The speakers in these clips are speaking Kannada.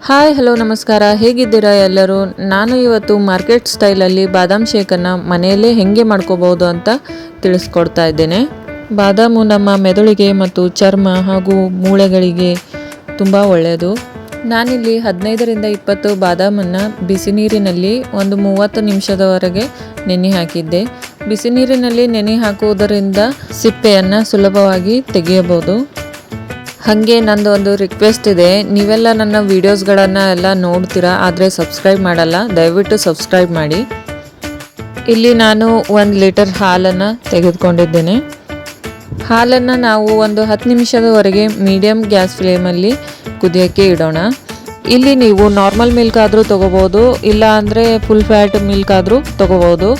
ಹಾಯ್ ಹಲೋ ನಮಸ್ಕಾರ, ಹೇಗಿದ್ದೀರಾ ಎಲ್ಲರೂ? ನಾನು ಇವತ್ತು ಮಾರ್ಕೆಟ್ ಸ್ಟೈಲಲ್ಲಿ ಬಾದಾಮ್ ಶೇಕನ್ನು ಮನೆಯಲ್ಲೇ ಹೇಗೆ ಮಾಡ್ಕೋಬಹುದು ಅಂತ ತಿಳಿಸ್ಕೊಡ್ತಾ ಇದ್ದೇನೆ. ಬಾದಾಮು ನಮ್ಮ ಮೆದುಳಿಗೆ ಮತ್ತು ಚರ್ಮ ಹಾಗೂ ಮೂಳೆಗಳಿಗೆ ತುಂಬ ಒಳ್ಳೆಯದು. ನಾನಿಲ್ಲಿ 15ರಿಂದ 20 ಬಾದಾಮನ್ನು ಬಿಸಿ ನೀರಿನಲ್ಲಿ ಒಂದು 30 ನಿಮಿಷದವರೆಗೆ ನೆನೆ ಹಾಕಿದ್ದೆ. ಬಿಸಿ ನೀರಿನಲ್ಲಿ ನೆನೆ ಹಾಕುವುದರಿಂದ ಸಿಪ್ಪೆಯನ್ನು ಸುಲಭವಾಗಿ ತೆಗೆಯಬಹುದು. ಹಾಗೆ ನಂದು ಒಂದು ರಿಕ್ವೆಸ್ಟ್ ಇದೆ, ನೀವೆಲ್ಲ ನನ್ನ ವೀಡಿಯೋಸ್ಗಳನ್ನು ಎಲ್ಲ ನೋಡ್ತೀರಾ, ಆದರೆ ಸಬ್ಸ್ಕ್ರೈಬ್ ಮಾಡಲ್ಲ. ದಯವಿಟ್ಟು ಸಬ್ಸ್ಕ್ರೈಬ್ ಮಾಡಿ. ಇಲ್ಲಿ ನಾನು 1 ಲೀಟರ್ ಹಾಲನ್ನು ತೆಗೆದುಕೊಂಡಿದ್ದೇನೆ. ಹಾಲನ್ನು ನಾವು ಒಂದು 10 ನಿಮಿಷದವರೆಗೆ ಮೀಡಿಯಮ್ ಗ್ಯಾಸ್ ಫ್ಲೇಮಲ್ಲಿ ಕುದಿಯೋಕ್ಕೆ ಇಡೋಣ. ಇಲ್ಲಿ ನೀವು ನಾರ್ಮಲ್ ಮಿಲ್ಕ್ ಆದರೂ ತೊಗೋಬೋದು, ಇಲ್ಲ ಅಂದರೆ ಫುಲ್ ಫ್ಯಾಟ್ ಮಿಲ್ಕ್ ಆದರೂ ತೊಗೋಬೋದು.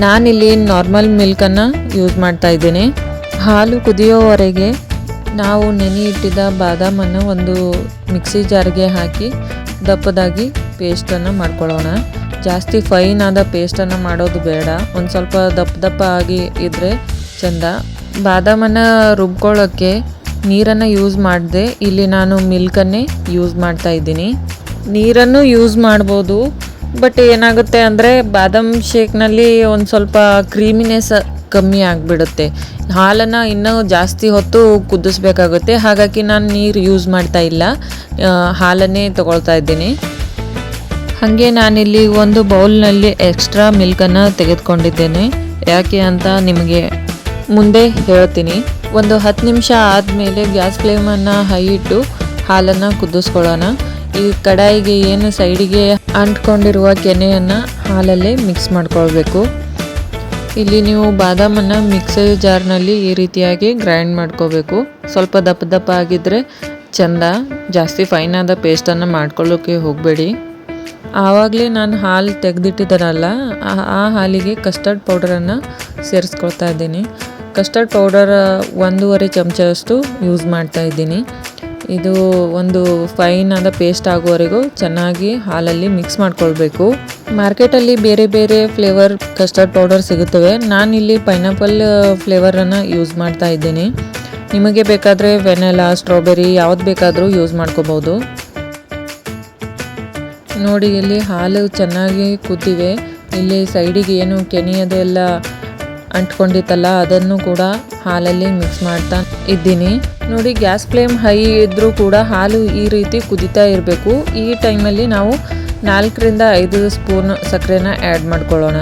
ನಾನಿಲ್ಲಿ ನಾರ್ಮಲ್ ಮಿಲ್ಕನ್ನು ಯೂಸ್ ಮಾಡ್ತಾ ಇದ್ದೀನಿ. ಹಾಲು ಕುದಿಯೋವರೆಗೆ ನಾವು ನೆನೆ ಇಟ್ಟಿದ್ದ ಬಾದಾಮನ್ನು ಒಂದು ಮಿಕ್ಸಿ ಜಾರ್ಗೆ ಹಾಕಿ ದಪ್ಪದಾಗಿ ಪೇಸ್ಟನ್ನು ಮಾಡ್ಕೊಳ್ಳೋಣ. ಜಾಸ್ತಿ ಫೈನ್ ಆದ ಪೇಸ್ಟನ್ನು ಮಾಡೋದು ಬೇಡ, ಒಂದು ಸ್ವಲ್ಪ ದಪ್ಪ ಆಗಿ ಇದ್ದರೆ ಚೆಂದ. ಬಾದಾಮನ್ನು ರುಬ್ಕೊಳ್ಳೋಕ್ಕೆ ನೀರನ್ನು ಯೂಸ್ ಮಾಡಿದೆ, ಇಲ್ಲಿ ನಾನು ಮಿಲ್ಕನ್ನೇ ಯೂಸ್ ಮಾಡ್ತಾ ಇದ್ದೀನಿ. ನೀರನ್ನು ಯೂಸ್ ಮಾಡ್ಬೋದು, ಬಟ್ ಏನಾಗುತ್ತೆ ಅಂದರೆ ಬಾದಾಮ್ ಶೇಕ್ನಲ್ಲಿ ಒಂದು ಸ್ವಲ್ಪ ಕ್ರೀಮಿನೆಸ್ ಕಮ್ಮಿ ಆಗಿಬಿಡುತ್ತೆ. ಹಾಲನ್ನು ಇನ್ನೂ ಜಾಸ್ತಿ ಹೊತ್ತು ಕುದಿಸ್ಬೇಕಾಗುತ್ತೆ. ಹಾಗಾಗಿ ನಾನು ನೀರು ಯೂಸ್ ಮಾಡ್ತಾ ಇಲ್ಲ, ಹಾಲನ್ನೇ ತಗೊಳ್ತಾ ಇದ್ದೀನಿ. ಹಾಗೆ ನಾನಿಲ್ಲಿ ಒಂದು ಬೌಲ್ನಲ್ಲಿ ಎಕ್ಸ್ಟ್ರಾ ಮಿಲ್ಕನ್ನು ತೆಗೆದುಕೊಂಡಿದ್ದೇನೆ. ಯಾಕೆ ಅಂತ ನಿಮಗೆ ಮುಂದೆ ಹೇಳ್ತೀನಿ. ಒಂದು 10 ನಿಮಿಷ ಆದಮೇಲೆ ಗ್ಯಾಸ್ ಫ್ಲೇಮನ್ನು ಹೈ ಇಟ್ಟು ಹಾಲನ್ನು ಕುದಿಸ್ಕೊಳ್ಳೋಣ. ಈ ಕಡಾಯಿಗೆ ಏನು ಸೈಡಿಗೆ ಅಂಟ್ಕೊಂಡಿರುವ ಕೆನೆಯನ್ನು ಹಾಲಲ್ಲೇ ಮಿಕ್ಸ್ ಮಾಡ್ಕೊಳ್ಬೇಕು. ಇಲ್ಲಿ ನೀವು ಬಾದಾಮನ್ನು ಮಿಕ್ಸರ್ ಜಾರ್ನಲ್ಲಿ ಈ ರೀತಿಯಾಗಿ ಗ್ರೈಂಡ್ ಮಾಡ್ಕೋಬೇಕು. ಸ್ವಲ್ಪ ದಪ್ಪ ಆಗಿದ್ದರೆ ಚೆಂದ, ಜಾಸ್ತಿ ಫೈನಾದ ಪೇಸ್ಟನ್ನು ಮಾಡ್ಕೊಳ್ಳೋಕ್ಕೆ ಹೋಗಬೇಡಿ. ಆವಾಗಲೇ ನಾನು ಹಾಲು ತೆಗೆದಿಟ್ಟಿದ್ದಾರಲ್ಲ, ಆ ಹಾಲಿಗೆ ಕಸ್ಟರ್ಡ್ ಪೌಡರನ್ನು ಸೇರಿಸ್ಕೊಳ್ತಾ ಇದ್ದೀನಿ. ಕಸ್ಟರ್ಡ್ ಪೌಡರ್ 1.5 ಚಮಚದಷ್ಟು ಯೂಸ್ ಮಾಡ್ತಾ ಇದ್ದೀನಿ. ಇದು ಒಂದು ಫೈನ್ ಆದ ಪೇಸ್ಟ್ ಆಗುವವರೆಗೂ ಚೆನ್ನಾಗಿ ಹಾಲಲ್ಲಿ ಮಿಕ್ಸ್ ಮಾಡ್ಕೊಳ್ಬೇಕು. ಮಾರ್ಕೆಟಲ್ಲಿ ಬೇರೆ ಬೇರೆ ಫ್ಲೇವರ್ ಕಸ್ಟರ್ಡ್ ಪೌಡರ್ ಸಿಗುತ್ತವೆ. ನಾನಿಲ್ಲಿ ಪೈನಾಪಲ್ ಫ್ಲೇವರನ್ನು ಯೂಸ್ ಮಾಡ್ತಾ ಇದ್ದೀನಿ. ನಿಮಗೆ ಬೇಕಾದರೆ ವೆನಿಲಾ, ಸ್ಟ್ರಾಬೆರಿ ಯಾವ್ದು ಬೇಕಾದರೂ ಯೂಸ್ ಮಾಡ್ಕೋಬೋದು. ನೋಡಿ, ಇಲ್ಲಿ ಹಾಲು ಚೆನ್ನಾಗಿ ಕುದ್ದಿವೆ. ಇಲ್ಲಿ ಸೈಡಿಗೆ ಏನು ಕೆನೆಯದೆಲ್ಲ ಅಂಟ್ಕೊಂಡಿತ್ತಲ್ಲ, ಅದನ್ನು ಕೂಡ ಹಾಲಲ್ಲಿ ಮಿಕ್ಸ್ ಮಾಡ್ತಾ ಇದ್ದೀನಿ. ನೋಡಿ, ಗ್ಯಾಸ್ ಫ್ಲೇಮ್ ಹೈ ಇದ್ದರೂ ಕೂಡ ಹಾಲು ಈ ರೀತಿ ಕುದಿತಾ ಇರಬೇಕು. ಈ ಟೈಮಲ್ಲಿ ನಾವು 4ರಿಂದ 5 ಸ್ಪೂನ್ ಸಕ್ಕರೆನ ಆ್ಯಡ್ ಮಾಡ್ಕೊಳ್ಳೋಣ.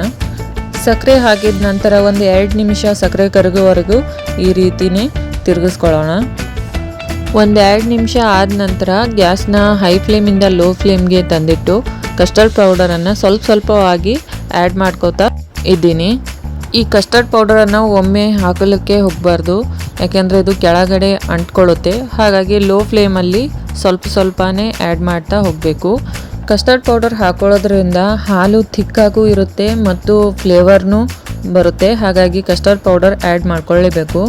ಸಕ್ಕರೆ ಹಾಕಿದ ನಂತರ ಒಂದು 2 ನಿಮಿಷ ಸಕ್ಕರೆ ಕರಗೋವರೆಗೂ ಈ ರೀತಿನೇ ತಿರುಗಿಸ್ಕೊಳ್ಳೋಣ. ಒಂದು 2 ನಿಮಿಷ ಆದ ನಂತರ ಗ್ಯಾಸ್ನ ಹೈ ಫ್ಲೇಮಿಂದ ಲೋ ಫ್ಲೇಮ್ಗೆ ತಂದಿಟ್ಟು ಕಸ್ಟರ್ಡ್ ಪೌಡರನ್ನು ಸ್ವಲ್ಪವಾಗಿ ಆ್ಯಡ್ ಮಾಡ್ಕೋತಾ ಇದ್ದೀನಿ. ಈ ಕಸ್ಟರ್ಡ್ ಪೌಡರನ್ನು ಒಮ್ಮೆ ಹಾಕಲಿಕ್ಕೆ ಹೋಗಬಾರ್ದು, ಯಾಕೆಂದರೆ ಇದು ಕೆಳಗಡೆ ಅಂಟ್ಕೊಳ್ಳುತ್ತೆ. ಹಾಗಾಗಿ ಲೋ ಫ್ಲೇಮಲ್ಲಿ ಸ್ವಲ್ಪನೇ ಆ್ಯಡ್ ಮಾಡ್ತಾ ಹೋಗಬೇಕು. ಕಸ್ಟರ್ಡ್ ಪೌಡರ್ ಹಾಕೊಳ್ಳೋದ್ರಿಂದ ಹಾಲು ಥಿಕ್ಕಾಗೂ ಇರುತ್ತೆ ಮತ್ತು ಫ್ಲೇವರ್ನೂ ಬರುತ್ತೆ. ಹಾಗಾಗಿ ಕಸ್ಟರ್ಡ್ ಪೌಡರ್ ಆ್ಯಡ್ ಮಾಡ್ಕೊಳ್ಳೇಬೇಕು.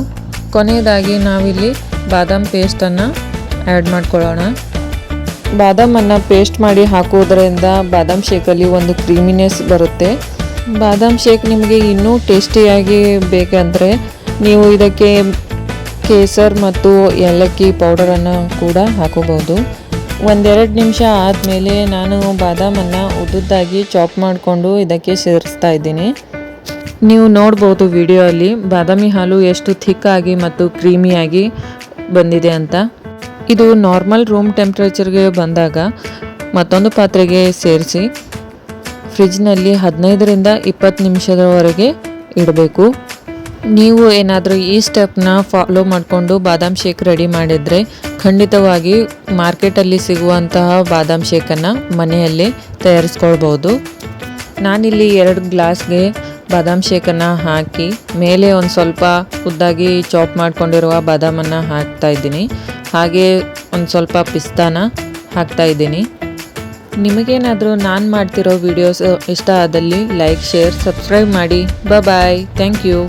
ಕೊನೆಯದಾಗಿ ನಾವಿಲ್ಲಿ ಬಾದಾಮ್ ಪೇಸ್ಟನ್ನು ಆ್ಯಡ್ ಮಾಡ್ಕೊಳ್ಳೋಣ. ಬಾದಾಮನ್ನು ಪೇಸ್ಟ್ ಮಾಡಿ ಹಾಕುವುದರಿಂದ ಬಾದಾಮ್ ಶೇಕಲ್ಲಿ ಒಂದು ಕ್ರೀಮಿನೆಸ್ ಬರುತ್ತೆ. ಬಾದಾಮ್ ಶೇಕ್ ನಿಮಗೆ ಇನ್ನೂ ಟೇಸ್ಟಿಯಾಗಿ ಬೇಕಂದರೆ ನೀವು ಇದಕ್ಕೆ ಕೇಸರ್ ಮತ್ತು ಏಲಕ್ಕಿ ಪೌಡರನ್ನು ಕೂಡ ಹಾಕೋಬಹುದು. 1-2 ನಿಮಿಷ ಆದಮೇಲೆ ನಾನು ಬಾದಾಮನ್ನು ಉದ್ದುದ್ದಾಗಿ ಚಾಪ್ ಮಾಡಿಕೊಂಡು ಇದಕ್ಕೆ ಸೇರಿಸ್ತಾ ಇದ್ದೀನಿ. ನೀವು ನೋಡ್ಬೋದು ವಿಡಿಯೋಲ್ಲಿ ಬಾದಾಮಿ ಹಾಲು ಎಷ್ಟು ಥಿಕ್ಕಾಗಿ ಮತ್ತು ಕ್ರೀಮಿಯಾಗಿ ಬಂದಿದೆ ಅಂತ. ಇದು ನಾರ್ಮಲ್ ರೂಮ್ ಟೆಂಪ್ರೇಚರ್ಗೆ ಬಂದಾಗ ಮತ್ತೊಂದು ಪಾತ್ರೆಗೆ ಸೇರಿಸಿ ಫ್ರಿಜ್ನಲ್ಲಿ 15ರಿಂದ 20 ನಿಮಿಷದವರೆಗೆ ಇಡಬೇಕು. ನೀವು ಏನಾದರೂ ಈ ಸ್ಟೆಪ್ನ ಫಾಲೋ ಮಾಡಿಕೊಂಡು ಬಾದಾಮ್ ಶೇಕ್ ರೆಡಿ ಮಾಡಿದರೆ ಖಂಡಿತವಾಗಿ ಮಾರ್ಕೆಟಲ್ಲಿ ಸಿಗುವಂತಹ ಬಾದಾಮ್ ಶೇಕನ್ನು ಮನೆಯಲ್ಲೇ ತಯಾರಿಸ್ಕೊಳ್ಬೋದು. ನಾನಿಲ್ಲಿ 2 ಗ್ಲಾಸ್ಗೆ ಬಾದಾಮ್ ಶೇಕನ್ನು ಹಾಕಿ ಮೇಲೆ ಒಂದು ಸ್ವಲ್ಪ ಉದ್ದಾಗಿ ಚಾಪ್ ಮಾಡ್ಕೊಂಡಿರುವ ಬಾದಾಮನ್ನು ಹಾಕ್ತಾ ಇದ್ದೀನಿ. ಹಾಗೆ ಒಂದು ಸ್ವಲ್ಪ ಪಿಸ್ತಾನ ಹಾಕ್ತಾ ಇದ್ದೀನಿ. ನಿಮಗೇನಾದರೂ ನಾನು ಮಾಡ್ತಿರೋ ವಿಡಿಯೋಸ್ ಇಷ್ಟ ಆದಲ್ಲಿ ಲೈಕ್, ಶೇರ್, ಸಬ್ಸ್ಕ್ರೈಬ್ ಮಾಡಿ. ಬಾಯ್, ಥ್ಯಾಂಕ್ ಯು.